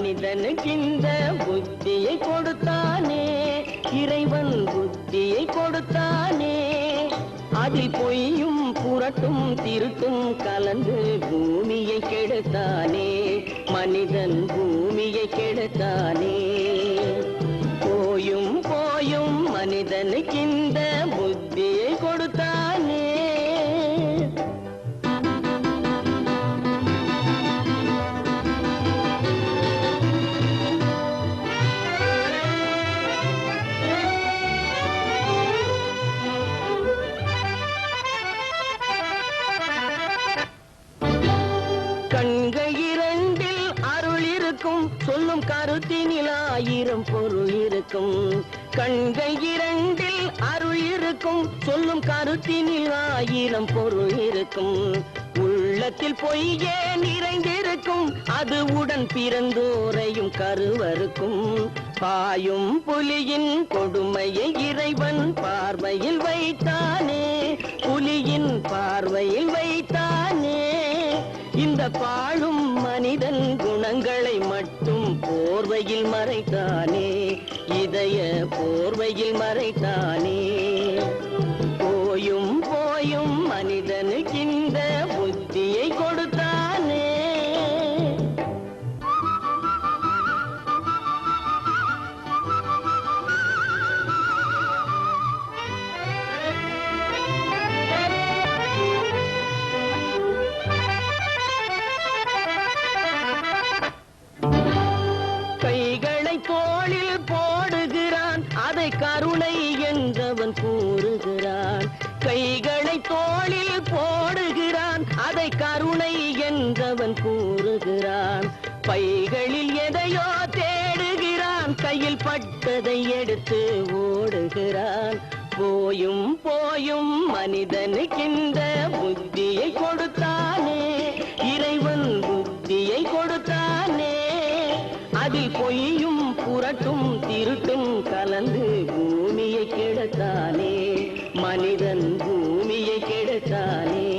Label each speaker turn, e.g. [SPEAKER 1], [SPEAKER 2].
[SPEAKER 1] மனிதனுக்கு இந்த புத்தியை கொடுத்தானே, இறைவன் புத்தியை கொடுத்தானே. அதில் பொய்யும் புரட்டும் திருட்டும் கலந்து பூமியை கெடுத்தானே, மனிதன் பூமியை கெடுத்தானே. போயும் போயும் மனிதனுக்கு இந்த புத்தியை கொடுத்தானே. கண்கள் இரண்டில் அருள் இருக்கும், சொல்லும் கருத்தினில் ஆயிரம் பொருள் இருக்கும். கண்கள் இரண்டில் அருள் இருக்கும், சொல்லும் கருத்தினில் ஆயிரம் பொருள் இருக்கும். உள்ளத்தில் பொய்யே நிறைந்திருக்கும், அது உடன் பிறந்தோரையும் கருவருக்கும். பாயும் புலியின் கொடுமையை இறைவன் பார்வையில் வைத்தானே, புலியின் பார்வையில் வைத்தானே. இந்த பாழும் மனிதன் குணங்களை மட்டும் போர்வையில் மறைத்தானே, இதய போர்வையில் மறைத்தானே. போயும் போயும் மனிதனுக்கு இந்த புத்தியை கொடுத்தானே. கைகளை தோளில் போடுகிறான், அதை கருணை என்றவன் கூறுகிறான். கைகளை தோளில் போடுகிறான், அதை கருணை என்றவன் கூறுகிறான். பைகளில் எதையோ தேடுகிறான், கையில் பட்டதை எடுத்து ஓடுகிறான். போயும் போயும் மனிதனுக்கு இந்த புத்தியை கொடுத்தானே, இறைவன் புத்தியை கொடுத்தானே. அதில் பொய்யும் புரட்டும் திருட்டும் கலந்து பூமியை கெடுத்தானே, மனிதன் பூமியை கெடுத்தானே.